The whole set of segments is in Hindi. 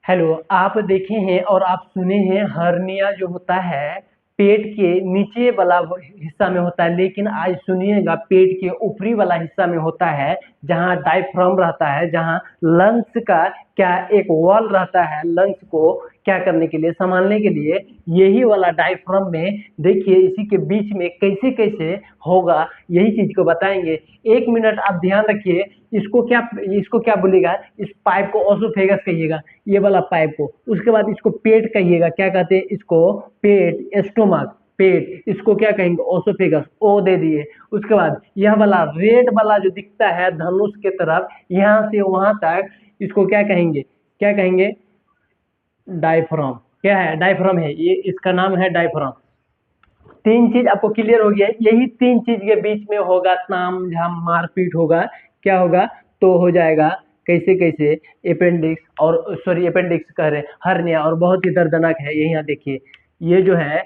हेलो, आप देखे हैं और आप सुने हैं हर्निया जो होता है पेट के नीचे वाला हिस्सा में होता है, लेकिन आज सुनिएगा पेट के ऊपरी वाला हिस्सा में होता है, जहाँ डायफ्राम रहता है, जहाँ लंग्स का क्या एक वॉल रहता है लंग्स को क्या करने के लिए, संभालने के लिए। यही वाला डायफ्राम में देखिए इसी के बीच में कैसे कैसे होगा, यही चीज को बताएंगे। 1 मिनट आप ध्यान रखिए। इसको क्या बोलेगा, इस पाइप को ओसोफेगस कहिएगा, ये वाला पाइप को। उसके बाद इसको पेट कहिएगा, क्या कहते हैं इसको, पेट, एस्टोमक, पेट। इसको क्या कहेंगे, ओसोफेगस, ओ दे दिए। उसके बाद यह वाला रेड वाला जो दिखता है धनुष के तरफ, यहाँ से वहां तक, इसको क्या कहेंगे, क्या कहेंगे, डायफ्राम। क्या है, डायफ्राम है ये, इसका नाम है डायफ्राम। तीन चीज आपको क्लियर हो गया है। यही तीन चीज के बीच में होगा ताम झाम मारपीट होगा, क्या होगा, तो हो जाएगा कैसे कैसे अपेंडिक्स, और सॉरी अपेंडिक्स कह रहे हैं, हर्निया, और बहुत ही दर्दनाक है ये। यहाँ देखिए ये जो है,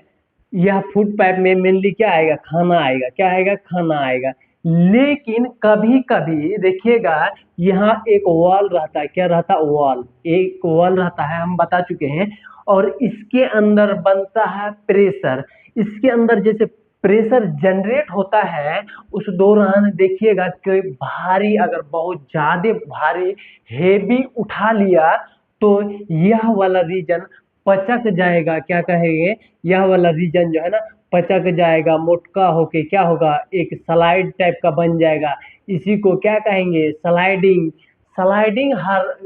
यह फूड पाइप में मेनली क्या आएगा, खाना आएगा, क्या आएगा, खाना आएगा। लेकिन कभी कभी देखिएगा यहाँ एक वॉल रहता है, क्या रहता है, वॉल, एक वॉल रहता है, हम बता चुके हैं। और इसके अंदर बनता है प्रेशर। इसके अंदर जैसे प्रेशर जनरेट होता है, उस दौरान देखिएगा कि भारी, अगर बहुत ज्यादा भारी हेवी उठा लिया तो यह वाला रीजन पचक जाएगा, क्या कहेंगे, यह वाला रीजन जो है ना पचक जाएगा, मोटका होके क्या होगा, एक स्लाइड टाइप का बन जाएगा। इसी को क्या कहेंगे, sliding, sliding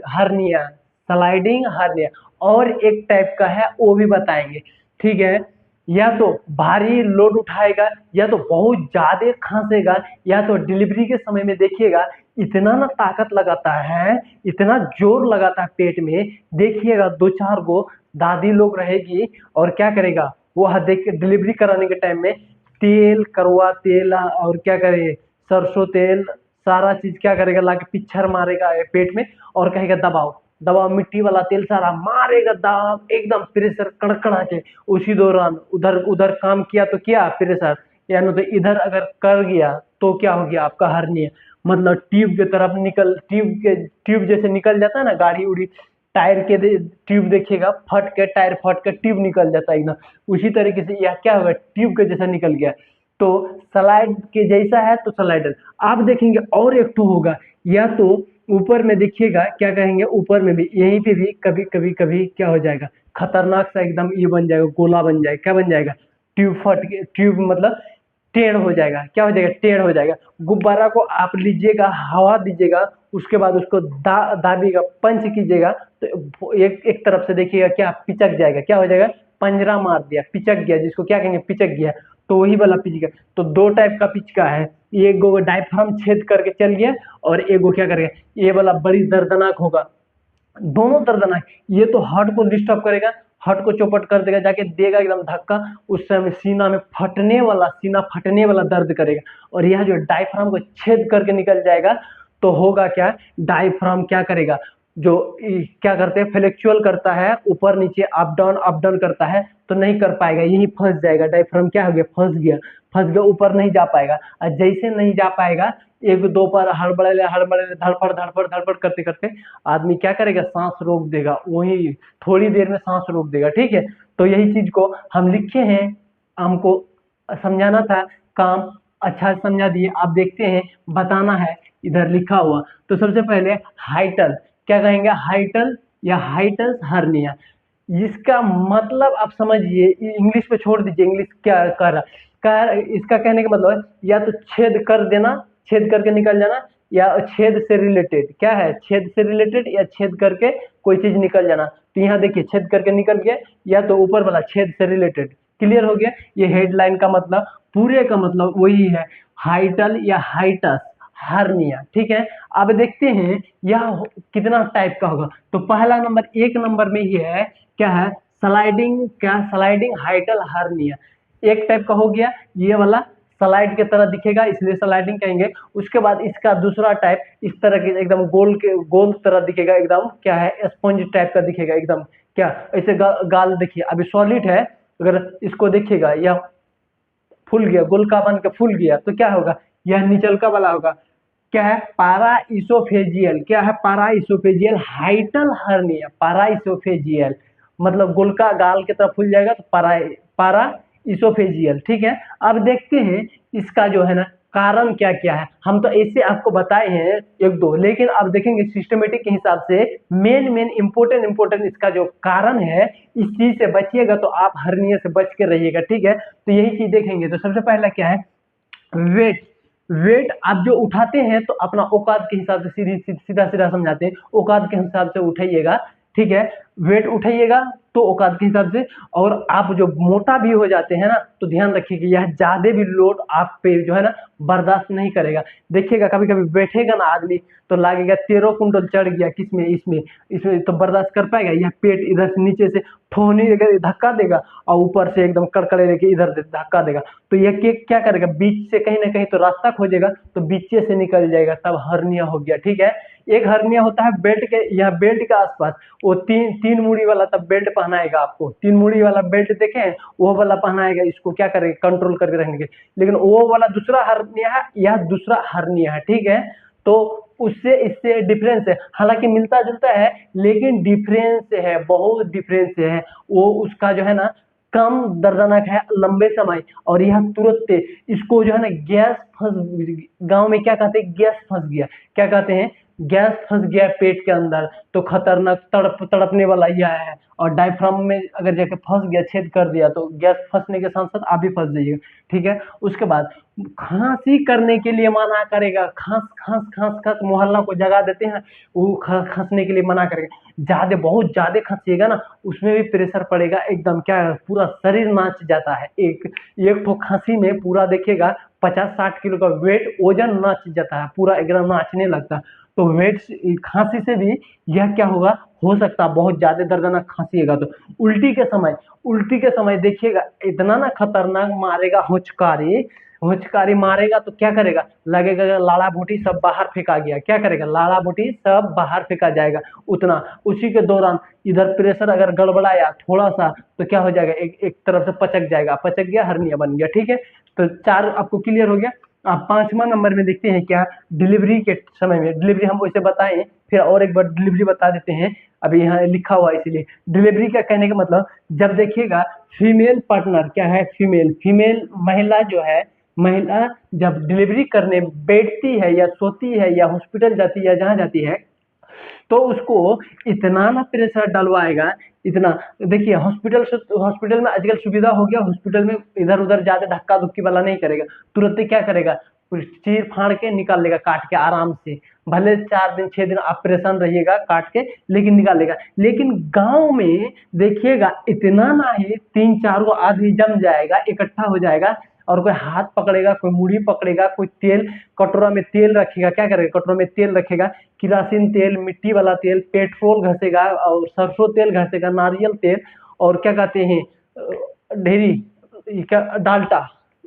hernia, sliding hernia. और एक टाइप का है वो भी बताएंगे, ठीक है। या तो भारी लोड उठाएगा, या तो बहुत ज्यादा खांसेगा, या तो डिलीवरी के समय में देखिएगा इतना ना ताकत लगाता है, इतना जोर लगाता है पेट में। देखिएगा दो चार गो दादी लोग रहेगी, और क्या करेगा वो, देख डिलीवरी कराने के टाइम में तेल, कड़वा तेल, और क्या करे, सरसों तेल, सारा चीज क्या करेगा लाके पिक्चर मारेगा पेट में, और कहेगा दबाओ दबाओ, मिट्टी वाला तेल सारा मारेगा, दाब एकदम प्रेशर कड़कड़ा के। उसी दौरान उधर उधर काम किया तो क्या प्रेशर, यानी तो इधर अगर कर गया तो क्या हो गया आपका हर्निया। मतलब ट्यूब के तरफ निकल, ट्यूब जैसे निकल जाता है ना गाड़ी उड़ी, टायर के ट्यूब देखिएगा फट के, टायर फट के ट्यूब निकल जाता है एकदम, उसी तरीके से यह क्या होगा, ट्यूब के जैसा निकल गया। तो स्लाइड के जैसा है तो स्लाइडर। आप देखेंगे और एक टू होगा, या तो ऊपर में देखिएगा, क्या कहेंगे, ऊपर में भी, यहीं पे भी कभी कभी कभी क्या हो जाएगा, खतरनाक सा एकदम ये बन जाएगा, गोला बन जाएगा, क्या बन जाएगा, ट्यूब फट के, ट्यूब मतलब टेढ़ हो जाएगा, क्या हो जाएगा, टेढ़ हो जाएगा। गुब्बारा को आप लीजिएगा, हवा दीजिएगा, उसके बाद उसको दाबिएगा, पंच कीजिएगा, तो एक एक तरफ से देखिएगा क्या पिचक जाएगा, क्या हो जाएगा, पंजरा मार दिया, पिचक गया, जिसको क्या कहेंगे, पिचक गया। तो वही वाला पिच गया। तो दो टाइप का पिच का है, एक गो डायफ्राम छेद करके चल गया, और एक गो क्या करेगा, ये वाला बड़ी दर्दनाक होगा, दोनों दर्दनाक। ये तो हार्ट को डिस्टर्ब करेगा, हार्ट को चौपट कर देगा, जाके देगा एकदम धक्का, उस समय सीना में फटने वाला, सीना फटने वाला दर्द करेगा। और यह जो डायफ्राम को छेद करके निकल जाएगा, तो होगा क्या, डायफ्राम क्या करेगा, जो क्या करते हैं, फ्लेक्चुअल करता है, ऊपर नीचे अप डाउन करता है, तो नहीं कर पाएगा, यही फंस जाएगा। डायफ्राम क्या हो गया, फंस गया, फंस गया, ऊपर नहीं जा पाएगा। और जैसे नहीं जा पाएगा, एक दो पर हड़बड़े हड़बड़े धड़फड़ धड़फड़ धड़फड़ करते करते आदमी क्या करेगा, सांस रोक देगा, वही थोड़ी देर में सांस रोक देगा, ठीक है। तो यही चीज को हम लिखे हैं, हमको समझाना था, काम अच्छा से समझा दिए। आप देखते हैं, बताना है, इधर लिखा हुआ। तो सबसे पहले हाइटल, क्या कहेंगे, हाइटल या हाइटस हर्निया। इसका मतलब आप समझिए, इंग्लिश पे छोड़ दीजिए, इंग्लिश क्या कह रहा, इसका कहने का मतलब है या तो छेद कर देना, छेद करके निकल जाना, या छेद से रिलेटेड, क्या है, छेद से रिलेटेड, या छेद करके कोई चीज निकल जाना। तो यहाँ देखिए छेद करके निकल गया, या तो ऊपर वाला छेद से रिलेटेड। क्लियर हो गया, ये हेडलाइन का मतलब, पूरे का मतलब वही है, हाइटल या हाइटस हर्निया, ठीक है। अब देखते हैं यह कितना टाइप का होगा। तो पहला नंबर, एक नंबर में ही है, क्या है, स्लाइडिंग, क्या, स्लाइडिंग हाइटल हर्निया, एक टाइप का हो गया। ये वाला स्लाइड के तरह दिखेगा, इसलिए स्लाइडिंग कहेंगे। उसके बाद इसका दूसरा टाइप इस तरह के एकदम गोल के गोल तरह दिखेगा, एकदम क्या है, स्पंज टाइप का दिखेगा एकदम, क्या ऐसे गाल देखिए, अभी सॉलिड है, अगर इसको देखिएगा यह फूल गया, गोलका बन के फूल गया, तो क्या होगा, यह निचलका वाला होगा, क्या है, पाराइसोफेजियल, क्या है, पाराइसोफेजियल हाइटल हर्निया, पाराइसोफेजियल मतलब गोलका गाल की तरफ फूल जाएगा तो पाराइसोफेजियल, ठीक है। अब देखते हैं इसका जो है ना कारण क्या क्या है। हम तो ऐसे आपको बताए हैं एक दो, लेकिन अब देखेंगे सिस्टमेटिक के हिसाब से मेन इंपोर्टेंट इसका जो कारण है, इस चीज से बचिएगा तो आप हर्निया से बच के रहिएगा, ठीक है। तो यही चीज देखेंगे। तो सबसे पहला क्या है, वेट। वेट आप जो उठाते हैं तो अपना औकात के हिसाब से सीधा सीधा समझाते हैं, औकात के हिसाब से उठाइएगा, ठीक है। वेट उठाइएगा तो औकात के हिसाब से। और आप जो मोटा भी हो जाते हैं ना तो ध्यान रखिए कि यह ज्यादा भी लोड आप पे जो है ना बर्दाश्त नहीं करेगा। देखिएगा कभी कभी बैठेगा ना आदमी तो लागेगा 13 कुंटल चढ़ गया, किसमें, इसमें इसमें तो बर्दाश्त कर पाएगा। यह पेट इधर से नीचे से ठोनी धक्का देगा और ऊपर से एकदम कड़कड़े लेके इधर धक्का देगा। तो यह क्या करेगा, बीच से कहीं ना कहीं तो रास्ता खोजेगा तो बीचे से निकल जाएगा, तब हर्निया हो गया, ठीक है। एक हर्निया होता है बेल्ट के, यह बेल्ट के आसपास, वो तीन मुड़ी वाला तब बेल्ट पहनाएगा आपको, 3 मुड़ी वाला बेल्ट देखें वो वाला पहनाएगा, इसको क्या करेगा, कंट्रोल करके रखने के। लेकिन वो वाला दूसरा हर्निया है, यह दूसरा हर्निया है, ठीक है। तो उससे इससे डिफरेंस है, हालांकि मिलता जुलता है लेकिन डिफरेंस है, बहुत डिफरेंस है। वो उसका जो है ना कम दर्दनाक है लंबे समय, और यह तुरंत इसको जो है ना गैस फंस, गांव में क्या कहते हैं, गैस फंस गया, क्या कहते हैं, गैस फंस गया पेट के अंदर तो खतरनाक तड़पने वाला यह है। और डायफ्राम में अगर जाके फंस गया, छेद कर दिया तो गैस फंसने के साथ साथ आप भी फंस जाइएगा, ठीक है। उसके बाद खांसी करने के लिए मना करेगा, खांस खांस खांस खांस मोहल्ला को जगा देते हैं, वो खांसने के लिए मना करेगा। ज्यादा बहुत ज्यादा खांसिएगा ना उसमें भी प्रेशर पड़ेगा, एकदम क्या पूरा शरीर नाच जाता है। एक ठो खांसी में पूरा देखिएगा 50-60 किलो का वेट वजन नाच जाता है, पूरा एकदम नाचने लगता है। तो वेट खांसी से भी यह क्या होगा, हो सकता है बहुत ज्यादा दर्दनाक खांसीएगा तो। उल्टी के समय देखिएगा इतना ना खतरनाक मारेगा, होचकारी होचकारी मारेगा तो क्या करेगा, लगेगा लाड़ा भूटी सब बाहर फेंका गया, क्या करेगा, लाड़ा भूटी सब बाहर फेंका जाएगा उतना। उसी के दौरान इधर प्रेशर अगर गड़बड़ाया थोड़ा सा तो क्या हो जाएगा, एक तरफ से पचक जाएगा, पचक गया हर्निया बन गया, ठीक है। तो 4 आपको क्लियर हो गया। आप 5वां नंबर में देखते हैं क्या, डिलीवरी के समय में, डिलीवरी हम वैसे बताएं फिर और एक बार डिलीवरी बता देते हैं, अभी यहाँ लिखा हुआ है इसीलिए। डिलीवरी का कहने का मतलब, जब देखिएगा फीमेल पार्टनर क्या है, फीमेल महिला जो है, महिला जब डिलीवरी करने बैठती है या सोती है या हॉस्पिटल जाती है या जहाँ जाती है तो उसको इतना ना प्रेशर डलवाएगा, इतना। देखिए हॉस्पिटल में आजकल सुविधा हो गया, हॉस्पिटल में इधर उधर ज्यादा धक्का धुक्की वाला नहीं करेगा, तुरंत क्या करेगा, चीर फाड़ के निकाल लेगा काट के आराम से। भले 4 दिन 6 दिन आप परेशान रहिएगा काट के, लेकिन निकाल लेगा। लेकिन गांव में देखिएगा इतना ना ही 3-4 को आदमी जम जाएगा, इकट्ठा हो जाएगा, और कोई हाथ पकड़ेगा, कोई मुड़ी पकड़ेगा, कोई तेल कटोरा में तेल रखेगा, क्या करेगा, कटोरा में तेल रखेगा, किरासिन तेल, मिट्टी वाला तेल, पेट्रोल घसेगा और सरसों तेल घसेगा, नारियल तेल, और क्या कहते हैं ढेरी, क्या डाल्टा,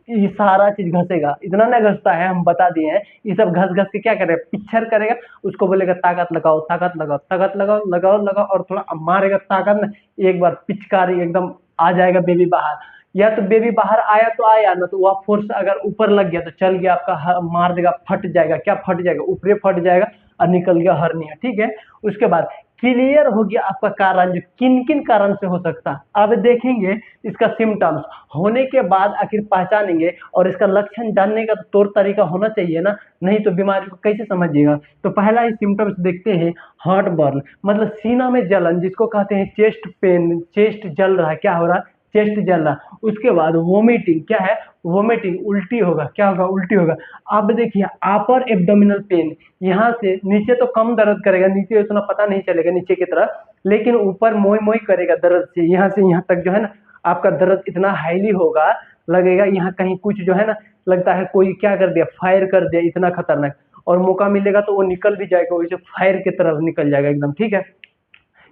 ये सारा चीज घसेगा। इतना ना घसता है, हम बता दिए हैं। ये सब घस घस के क्या करेगा, पिक्चर करेगा, उसको बोलेगा ताकत लगाओ ताकत लगाओ ताकत लगाओ, लगाओ लगाओ, और थोड़ा मारेगा ताकत में, एक बार पिचकारी एकदम आ जाएगा बेबी बाहर। या तो बेबी बाहर आया तो आया, ना तो वह फोर्स अगर ऊपर लग गया तो चल गया आपका, मार देगा, फट जाएगा, क्या फट जाएगा, ऊपरे फट जाएगा और निकल गया हर्निया, ठीक है। उसके बाद क्लियर हो गया आपका कारण, जो किन किन कारण से हो सकता है। अब देखेंगे इसका सिम्टम्स होने के बाद आखिर पहचानेंगे, और इसका लक्षण जानने का तो तौर तरीका होना चाहिए ना, नहीं तो बीमारी को कैसे समझिएगा। तो पहला ही सिम्टम्स देखते हैं, हार्ट बर्न, मतलब सीना में जलन, जिसको कहते हैं चेस्ट पेन, चेस्ट जल रहा है, क्या हो रहा है, चेस्ट जल रहा। उसके बाद वोमिटिंग, क्या है, वोमिटिंग, उल्टी होगा, क्या होगा, उल्टी होगा। अब देखिए अपर एब्डोमिनल पेन, यहाँ से नीचे तो कम दर्द करेगा, नीचे उतना पता नहीं चलेगा नीचे की तरफ, लेकिन ऊपर मोई मोई करेगा दर्द से, यहाँ से यहाँ तक जो है ना आपका दर्द इतना हाईली होगा, लगेगा यहाँ कहीं कुछ जो है ना, लगता है कोई क्या कर दिया, फायर कर दिया, इतना खतरनाक। और मौका मिलेगा तो वो निकल भी जाएगा, वैसे फायर की तरफ निकल जाएगा एकदम, ठीक है।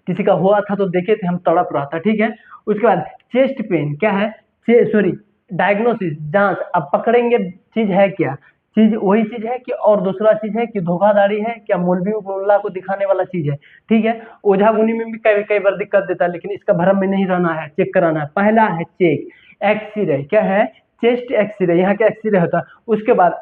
किसी का हुआ था तो देखे थे हम, तड़प रहा था, ठीक है। उसके बाद चेस्ट पेन, क्या है, सॉरी, डायग्नोसिस, जांच। अब पकड़ेंगे चीज है क्या, चीज वही चीज है कि और दूसरा चीज है कि धोखाधड़ी है, क्या मौलवी मुल्ला को दिखाने वाला चीज है, ठीक है। ओझा गुनी में भी कई कई बार दिक्कत देता है, लेकिन इसका भ्रम में नहीं रहना है, चेक कराना है। पहला है चेक, एक्सरे, क्या है, चेस्ट एक्सरे, यहाँ का एक्सरे होता है। उसके बाद